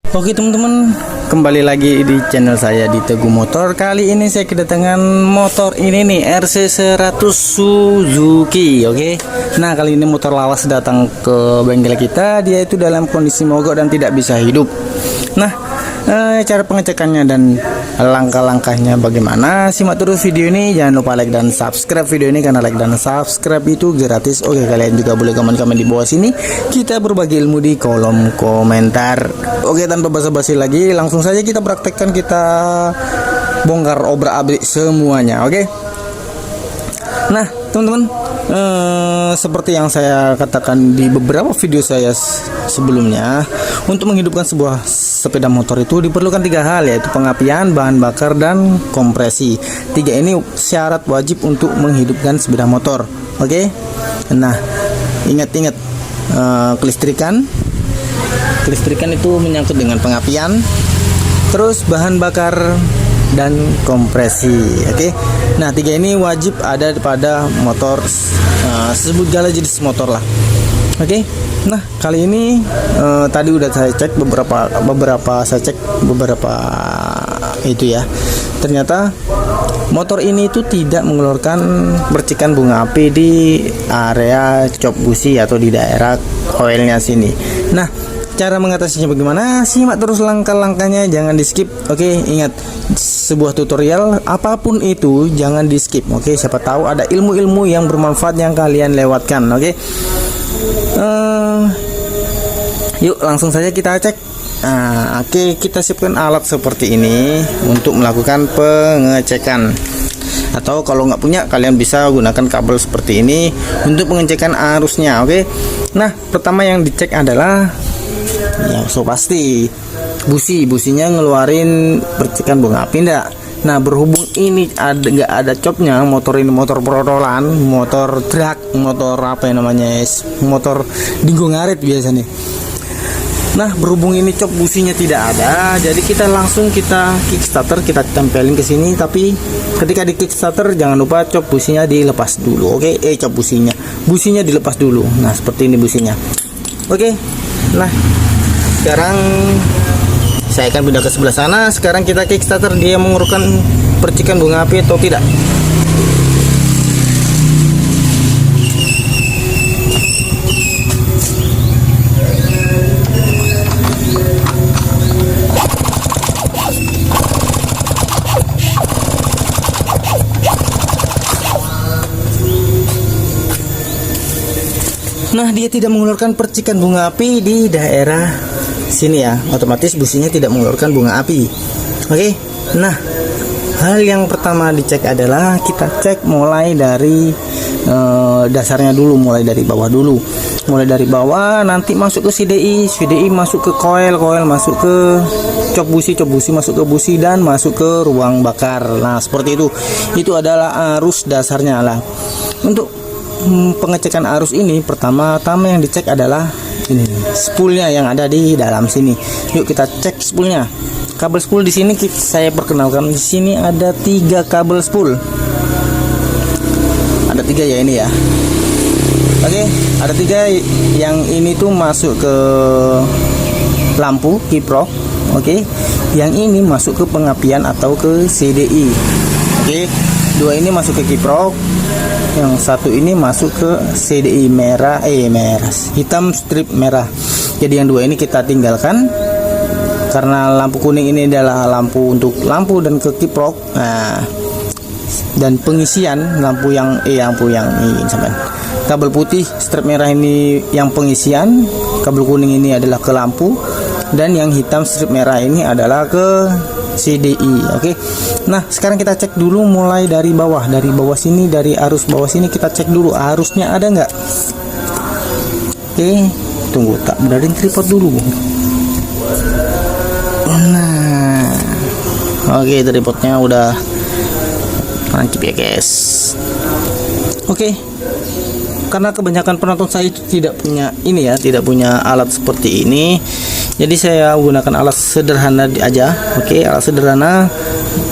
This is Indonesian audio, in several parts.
Oke teman-teman, kembali lagi di channel saya di Teguh Motor. Kali ini saya kedatangan motor ini nih, RC100 Suzuki. Oke. Nah, kali ini motor lawas datang ke bengkel kita. Dia itu dalam kondisi mogok dan tidak bisa hidup. Nah, cara pengecekannya dan langkah-langkahnya bagaimana, simak terus video ini. Jangan lupa like dan subscribe video ini, karena like dan subscribe itu gratis. Oke, kalian juga boleh komen-komen di bawah sini. Kita berbagi ilmu di kolom komentar. Oke, tanpa basa-basi lagi, langsung saja kita praktekkan, kita bongkar obrak-abrik semuanya. Oke. Nah, teman-teman, seperti yang saya katakan di beberapa video saya sebelumnya, untuk menghidupkan sebuah sepeda motor itu diperlukan 3 hal, yaitu pengapian, bahan bakar, dan kompresi. 3 ini syarat wajib untuk menghidupkan sepeda motor. Oke. Nah, ingat-ingat, kelistrikan itu menyangkut dengan pengapian, terus bahan bakar dan kompresi. Oke. Nah, 3 ini wajib ada pada motor, segala jenis motor lah. Oke. Nah, kali ini tadi udah saya cek beberapa itu ya. Ternyata motor ini itu tidak mengeluarkan percikan bunga api di area cop busi atau di daerah koilnya sini. Nah, cara mengatasinya bagaimana? Simak terus langkah-langkahnya, jangan di skip. Oke, ingat, sebuah tutorial apapun itu jangan di skip. Oke, siapa tahu ada ilmu-ilmu yang bermanfaat yang kalian lewatkan. Oke. Yuk langsung saja kita cek. Nah, oke, kita siapkan alat seperti ini untuk melakukan pengecekan. Atau kalau nggak punya, kalian bisa gunakan kabel seperti ini untuk pengecekan arusnya. Oke. Nah, pertama yang dicek adalah ya, pasti businya ngeluarin percikan bunga api enggak. Nah, berhubung ini nggak ada copnya, motor ini motor protolan, motor drag, motor apa yang namanya, motor dinggo ngarit biasanya. Nah, berhubung ini cop businya tidak ada, jadi kita kickstarter, kita tempelin ke sini. Tapi ketika di kickstarter jangan lupa cop businya dilepas dulu. Oke, cop businya dilepas dulu. Nah, seperti ini businya. Oke. Nah, sekarang saya akan pindah ke sebelah sana. Sekarang kita kickstarter, dia mengeluarkan percikan bunga api atau tidak. Nah, dia tidak mengeluarkan percikan bunga api di daerah sini ya, otomatis businya tidak mengeluarkan bunga api. Oke. Nah, hal yang pertama dicek adalah kita cek mulai dari dasarnya dulu, mulai dari bawah dulu. Mulai dari bawah, nanti masuk ke CDI masuk ke koil masuk ke cop busi masuk ke busi, dan masuk ke ruang bakar. Nah, seperti itu. Itu adalah arus dasarnya lah. Untuk pengecekan arus ini, pertama-tama yang dicek adalah ini spoolnya yang ada di dalam sini. Yuk kita cek spoolnya. Kabel spool di sini saya perkenalkan, di sini ada 3 kabel spool. Ada 3 ya ini ya. Oke, ada 3. Yang ini tuh masuk ke lampu kiprok. Oke. Yang ini masuk ke pengapian atau ke CDI. Oke. 2 ini masuk ke kiprok. Yang 1 ini masuk ke CDI merah, hitam strip merah. Jadi yang 2 ini kita tinggalkan, karena lampu kuning ini adalah lampu untuk lampu dan ke kiprok. Nah, dan pengisian lampu yang ini sampai. Kabel putih strip merah ini yang pengisian, kabel kuning ini adalah ke lampu, dan yang hitam strip merah ini adalah ke CDI. Oke. Nah, sekarang kita cek dulu mulai dari bawah. Dari bawah sini, dari arus bawah sini kita cek dulu arusnya ada nggak. Oke, tunggu, tak benerin tripod dulu. Nah, oke, tripodnya udah lancip ya guys. Oke. Karena kebanyakan penonton saya itu tidak punya alat seperti ini, jadi saya gunakan alat sederhana aja. Oke, alat sederhana,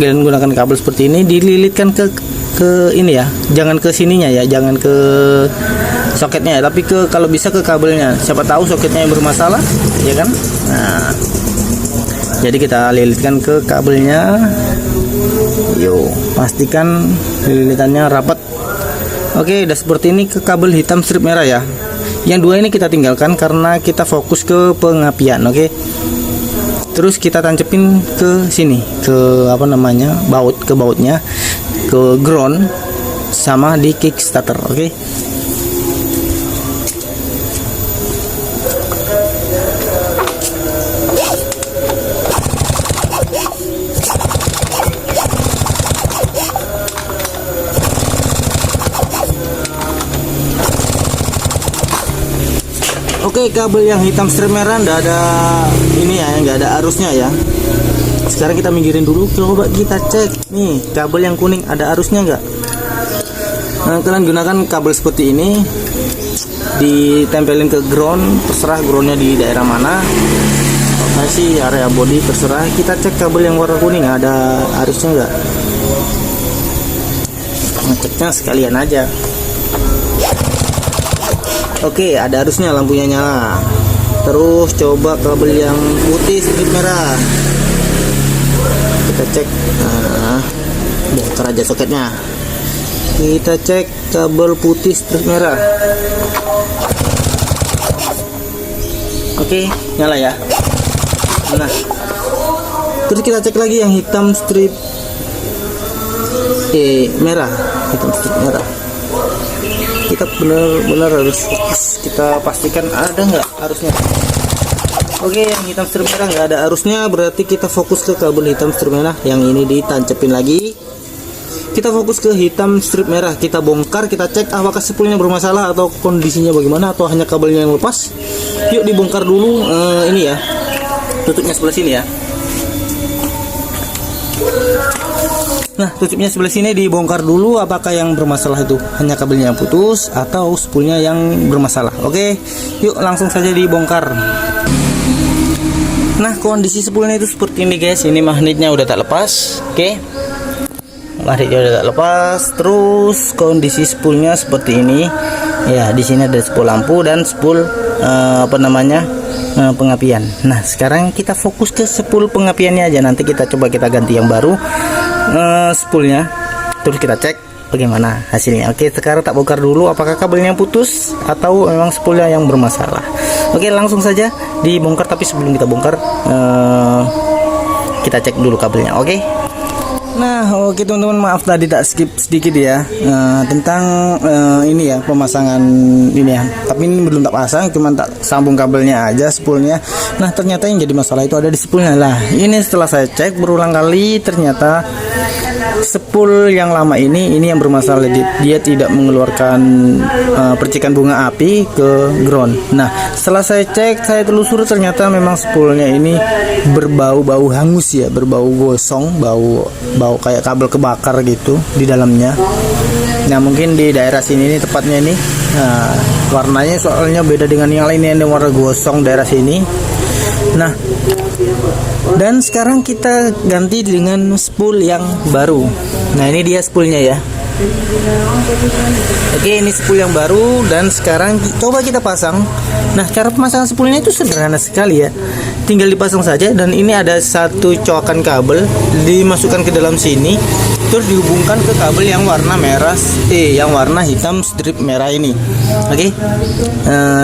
dan gunakan kabel seperti ini, dililitkan ke ini ya, jangan ke sininya ya, jangan ke soketnya ya, tapi kalau bisa ke kabelnya. Siapa tahu soketnya yang bermasalah, ya kan. Nah, Jadi kita lilitkan ke kabelnya. Yo, pastikan lilitannya rapat. Oke, udah seperti ini ke kabel hitam strip merah ya. Yang dua ini kita tinggalkan karena kita fokus ke pengapian. Oke. Terus kita tancepin ke sini, ke apa namanya, baut, ke bautnya, ke ground, sama di kickstarter. Oke. Oke, kabel yang hitam strip merah nggak ada ini ya, nggak ada arusnya ya. Sekarang kita minggirin dulu, coba kita cek nih kabel yang kuning ada arusnya nggak. Nah, kalian gunakan kabel seperti ini, ditempelin ke ground, terserah groundnya di daerah mana, masih area body terserah. Kita cek kabel yang warna kuning ada arusnya nggak. Ngeceknya sekalian aja. Oke, ada arusnya, lampunya nyala. Terus coba kabel yang putih strip merah, kita cek. Nah, bongkar aja soketnya. Kita cek kabel putih strip merah. Oke, nyala ya. Nah, terus kita cek lagi yang hitam strip merah, hitam strip merah. Kita benar-benar harus fokus, kita pastikan ada nggak arusnya. Oke, yang hitam strip merah nggak ada arusnya, berarti kita fokus ke kabel hitam strip merah. Yang ini ditancepin lagi. Kita fokus ke hitam strip merah, kita bongkar, kita cek apakah spoolnya bermasalah atau kondisinya bagaimana, atau hanya kabelnya yang lepas. Yuk dibongkar dulu. Ini ya, tutupnya sebelah sini ya. Nah, tutupnya sebelah sini dibongkar dulu, apakah yang bermasalah itu hanya kabelnya yang putus atau spoolnya yang bermasalah. Oke, yuk langsung saja dibongkar. Nah, kondisi spoolnya itu seperti ini guys. Ini magnetnya udah tak lepas. Oke, magnetnya udah tak lepas. Terus kondisi spoolnya seperti ini. Ya, di sini ada spool lampu dan spool pengapian. Nah, sekarang kita fokus ke spool pengapiannya aja. Nanti kita coba kita ganti yang baru spoolnya, terus kita cek bagaimana hasilnya. Oke, sekarang tak bongkar dulu apakah kabelnya putus atau memang spoolnya yang bermasalah. Oke, langsung saja dibongkar, tapi sebelum kita bongkar kita cek dulu kabelnya. Oke. Nah, oke teman-teman, maaf tadi tak skip sedikit ya, tentang ini ya, pemasangan ini ya. Tapi ini belum tak pasang, cuma tak sambung kabelnya aja, spoolnya. Nah, ternyata yang jadi masalah itu ada di spoolnya lah. Ini setelah saya cek berulang kali, ternyata spool yang lama ini yang bermasalah. Dia tidak mengeluarkan percikan bunga api ke ground. Nah, setelah saya cek, saya telusuri, ternyata memang spoolnya ini berbau-bau hangus ya, berbau gosong, bau kayak kabel kebakar gitu di dalamnya. Nah, mungkin di daerah sini nih tepatnya ini. Nah, warnanya soalnya beda dengan yang lain, ini warna gosong daerah sini. Nah, dan sekarang kita ganti dengan spool yang baru. Nah, ini dia spoolnya ya. Oke, ini spool yang baru dan sekarang coba kita pasang. Nah, cara pemasangan spoolnya itu sederhana sekali ya. Tinggal dipasang saja, dan ini ada satu coakan kabel dimasukkan ke dalam sini, terus dihubungkan ke kabel yang warna merah, yang warna hitam strip merah ini. Oke,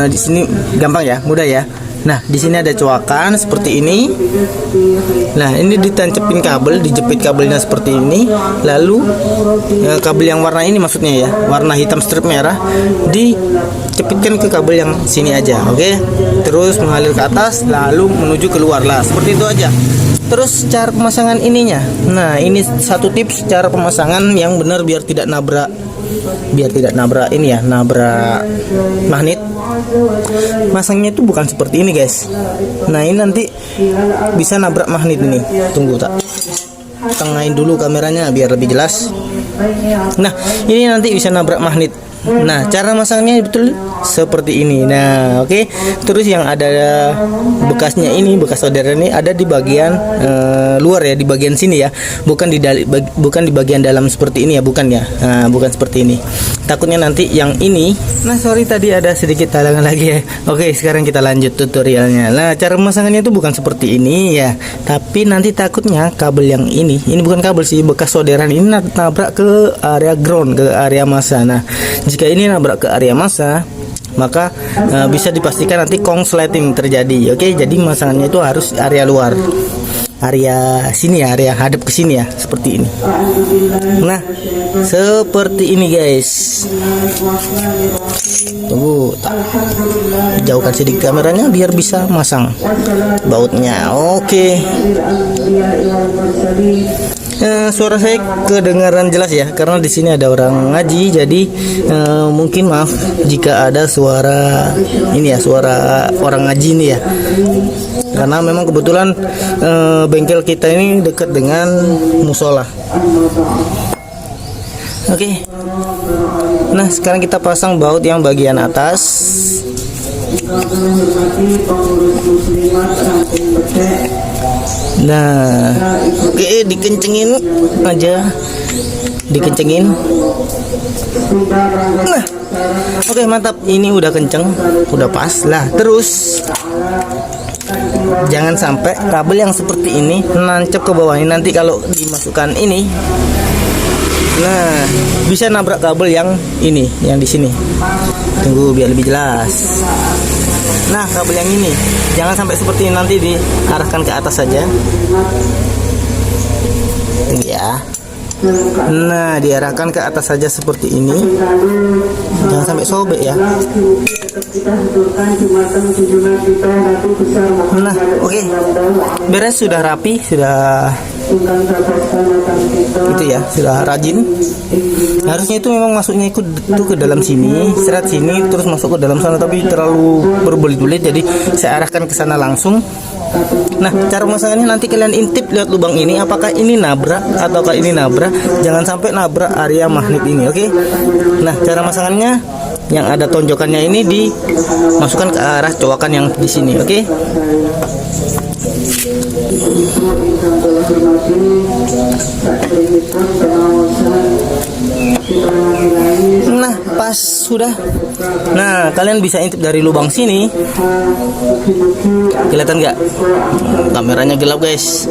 di sini gampang ya, mudah ya. Nah, di sini ada coakan seperti ini. Nah, ini ditancepin kabel, dijepit kabelnya seperti ini. Lalu kabel yang warna ini, maksudnya ya, warna hitam strip merah, dicepitkan ke kabel yang sini aja. Oke, terus mengalir ke atas, lalu menuju keluar lah. Seperti itu aja. Terus cara pemasangan ininya. Nah, ini satu tips cara pemasangan yang benar biar tidak nabrak ini ya, nabrak magnet. Masangnya itu bukan seperti ini guys. Nah, ini nanti bisa nabrak magnet ini. Tunggu, tak tengahin dulu kameranya biar lebih jelas. Nah, ini nanti bisa nabrak magnet. Nah, cara masangnya betul seperti ini. Nah, oke. Terus yang ada bekasnya ini, bekas solderan ini ada di bagian luar ya, di bagian sini ya. Bukan di bagian dalam seperti ini ya, bukan ya. Nah, bukan seperti ini. Takutnya nanti yang ini. Nah, sorry tadi ada sedikit halangan lagi ya. Oke, sekarang kita lanjut tutorialnya. Nah, cara pemasangannya itu bukan seperti ini ya. Tapi nanti takutnya kabel yang ini bukan kabel sih, bekas solderan ini nabrak ke area ground, ke area massa. Nah, jika ini nabrak ke area massa, maka bisa dipastikan nanti korsleting terjadi. Oke, jadi masangannya itu harus area luar, area sini ya, area hadap ke sini ya, seperti ini. Nah, seperti ini guys. Tunggu, jauhkan sedikit kameranya biar bisa masang bautnya. Oke. Suara saya kedengaran jelas ya, karena di sini ada orang ngaji, jadi mungkin maaf jika ada suara ini ya, suara orang ngaji ini ya. Karena memang kebetulan bengkel kita ini dekat dengan musola. Oke. Nah, sekarang kita pasang baut yang bagian atas. Nah, oke, dikencengin aja, dikencengin. Nah, oke, mantap. Ini udah kenceng, udah pas lah. Terus jangan sampai kabel yang seperti ini nancep ke bawah ini. Nanti kalau dimasukkan ini, nah, bisa nabrak kabel yang ini, yang di sini. Tunggu biar lebih jelas. Nah, kabel yang ini jangan sampai seperti ini, nanti diarahkan ke atas saja. Ya. Nah, diarahkan ke atas saja seperti ini. Jangan sampai sobek ya. Nah, oke. Beres, sudah rapi, sudah itu ya, sudah rajin. Harusnya itu memang masuknya itu ke dalam sini, serat sini, terus masuk ke dalam sana, tapi terlalu berbelit-belit, jadi saya arahkan ke sana langsung. Nah, cara pemasangannya nanti kalian intip lihat lubang ini, apakah ini nabrak ataukah ini nabrak. Jangan sampai nabrak area magnet ini, oke? Nah, cara pemasangannya yang ada tonjokannya ini dimasukkan ke arah cowakan yang di sini, oke? Nah, pas sudah. Nah, kalian bisa intip dari lubang sini. Kelihatan nggak? Kameranya gelap guys.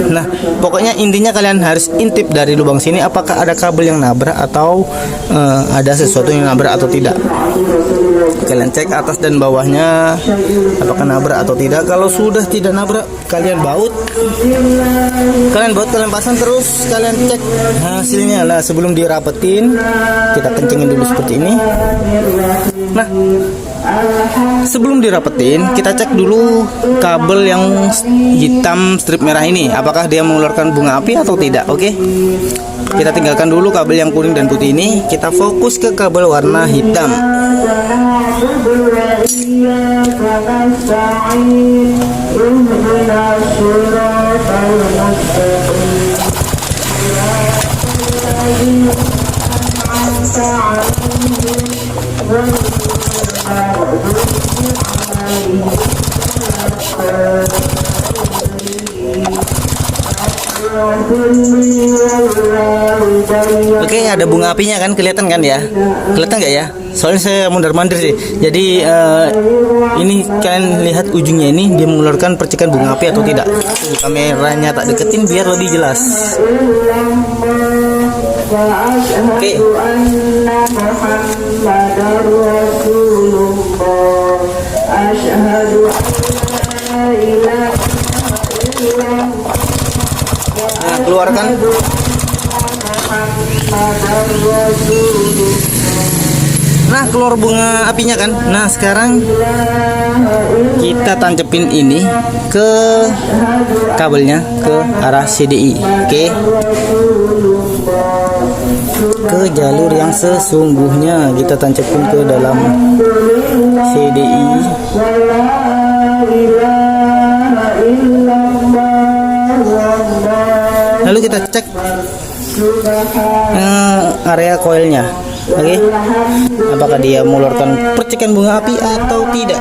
Nah, pokoknya intinya kalian harus intip dari lubang sini apakah ada kabel yang nabrak atau ada sesuatu yang nabrak atau tidak. Kalian cek atas dan bawahnya apakah nabrak atau tidak. Kalau sudah tidak nabrak, kalian baut, kalian pasang, terus kalian cek hasilnya lah. Sebelum dirapetin, kita kencengin dulu seperti ini. Nah, sebelum dirapetin, kita cek dulu kabel yang hitam strip merah ini, apakah dia mengeluarkan bunga api atau tidak. Oke, kita tinggalkan dulu kabel yang kuning dan putih ini. Kita fokus ke kabel warna hitam. Oke, ada bunga apinya kan, kelihatan kan ya? Kelihatan nggak ya? Soalnya saya mondar-mandir sih. Jadi ini kalian lihat ujungnya ini, dia mengeluarkan percikan bunga api atau tidak. Kameranya tak deketin biar lebih jelas. Oke. Nah, keluarkan. Nah, keluar bunga apinya kan. Nah, sekarang kita tancepin ini ke kabelnya ke arah CDI. Oke. Ke jalur yang sesungguhnya kita tancepin ke dalam CDI. Lalu kita cek area koilnya. Oke, apakah dia mengeluarkan percikan bunga api atau tidak?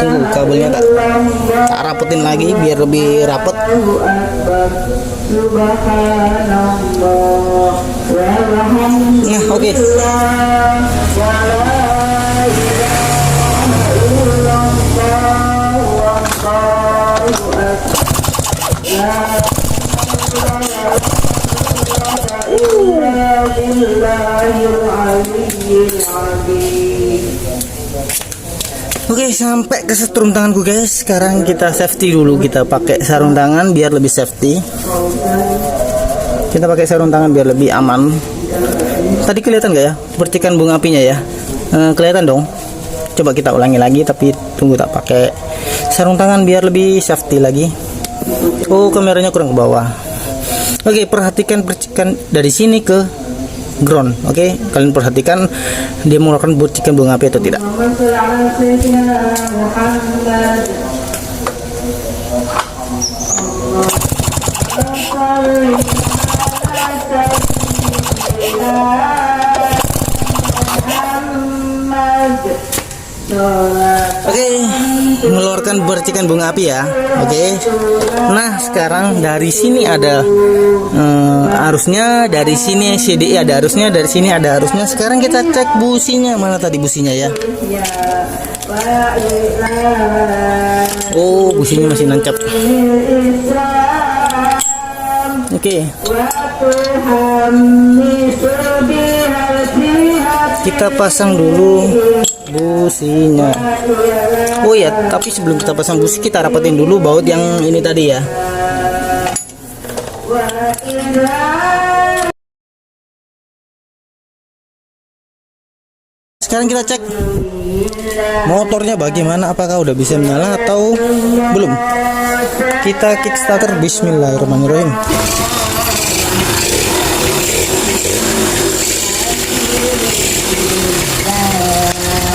Tunggu, kabelnya tak rapetin lagi biar lebih rapet. Nah, oke. Oke, sampai ke setrum tanganku guys. Sekarang kita safety dulu. Kita pakai sarung tangan biar lebih safety. Kita pakai sarung tangan biar lebih aman. Tadi kelihatan gak ya percikan bunga apinya ya? Kelihatan dong. Coba kita ulangi lagi, tapi tunggu tak pakai sarung tangan biar lebih safety lagi. Oh, kameranya kurang ke bawah. Oke, perhatikan percikan dari sini ke ground. Oke, kalian perhatikan dia mengeluarkan percikan bunga api atau tidak. Oke, mengeluarkan percikan bunga api ya. Oke. Nah, sekarang dari sini ada arusnya, dari sini CDI ada arusnya, dari sini ada arusnya. Sekarang kita cek businya. Mana tadi businya ya? Oh, businya masih nancap. Oke. Kita pasang dulu businya. Oh ya, tapi sebelum kita pasang busi, kita rapetin dulu baut yang ini tadi ya. Sekarang kita cek motornya bagaimana, apakah udah bisa menyala atau belum. Kita kickstarter, bismillahirrahmanirrahim.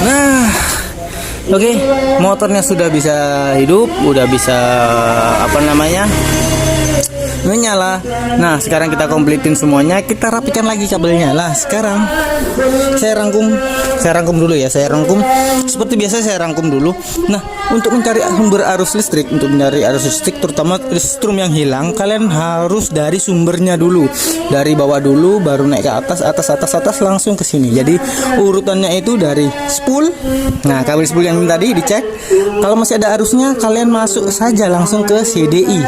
Nah, oke, motornya sudah bisa hidup, udah bisa menyala. Nah, sekarang kita kompletin semuanya, kita rapikan lagi kabelnya. Lah, sekarang saya rangkum dulu ya. Saya rangkum seperti biasa, saya rangkum dulu. Nah, untuk mencari sumber arus listrik, terutama listrum yang hilang, kalian harus dari sumbernya dulu. Dari bawah dulu baru naik ke atas langsung ke sini. Jadi urutannya itu dari spool. Nah, kabel spool yang tadi dicek. Kalau masih ada arusnya, kalian masuk saja langsung ke CDI.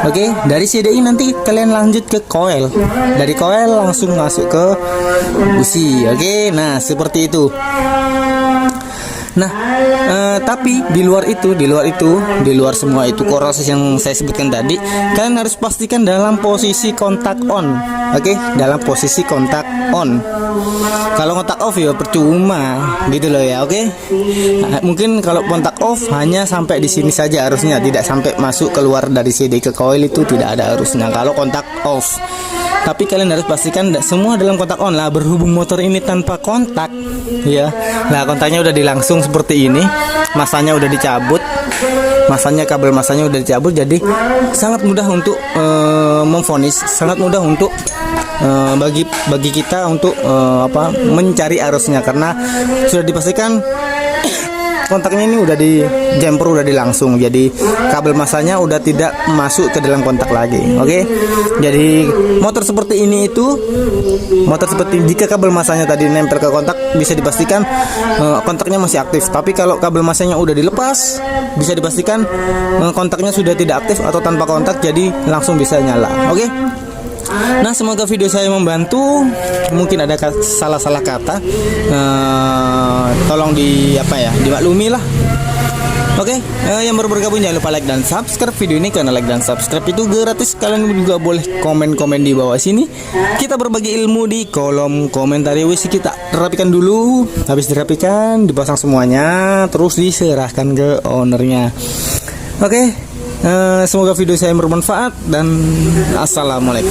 Oke, dari CDI nanti kalian lanjut ke coil. Dari coil langsung masuk ke busi. Oke, nah seperti itu. Nah, tapi di luar semua itu proses yang saya sebutkan tadi, kalian harus pastikan dalam posisi kontak on. Oke, dalam posisi kontak on. Kalau kontak off ya percuma gitu loh ya. Oke. Nah, mungkin kalau kontak off hanya sampai di sini saja arusnya, tidak sampai masuk keluar dari CD ke coil, itu tidak ada arusnya kalau kontak off. Tapi kalian harus pastikan semua dalam kontak on lah. Berhubung motor ini tanpa kontak ya. Nah, kontaknya udah dilangsung seperti ini. Masanya udah dicabut. Kabel masanya udah dicabut, jadi sangat mudah untuk memvonis, sangat mudah untuk bagi kita untuk mencari arusnya, karena sudah dipastikan kontaknya ini udah di jumper, udah dilangsung, jadi kabel masanya udah tidak masuk ke dalam kontak lagi. Oke, jadi motor seperti ini jika kabel masanya tadi nempel ke kontak, bisa dipastikan kontaknya masih aktif. Tapi kalau kabel masanya udah dilepas, bisa dipastikan kontaknya sudah tidak aktif atau tanpa kontak, jadi langsung bisa nyala. Oke. Nah, semoga video saya membantu. Mungkin ada salah-salah kata, tolong dimaklumi lah. Oke, yang baru bergabung jangan lupa like dan subscribe video ini, karena like dan subscribe itu gratis. Kalian juga boleh komen-komen di bawah sini. Kita berbagi ilmu di kolom komentar. Wis, kita rapikan dulu. Habis dirapikan, dipasang semuanya, terus diserahkan ke ownernya. Oke. Semoga video saya bermanfaat dan assalamualaikum.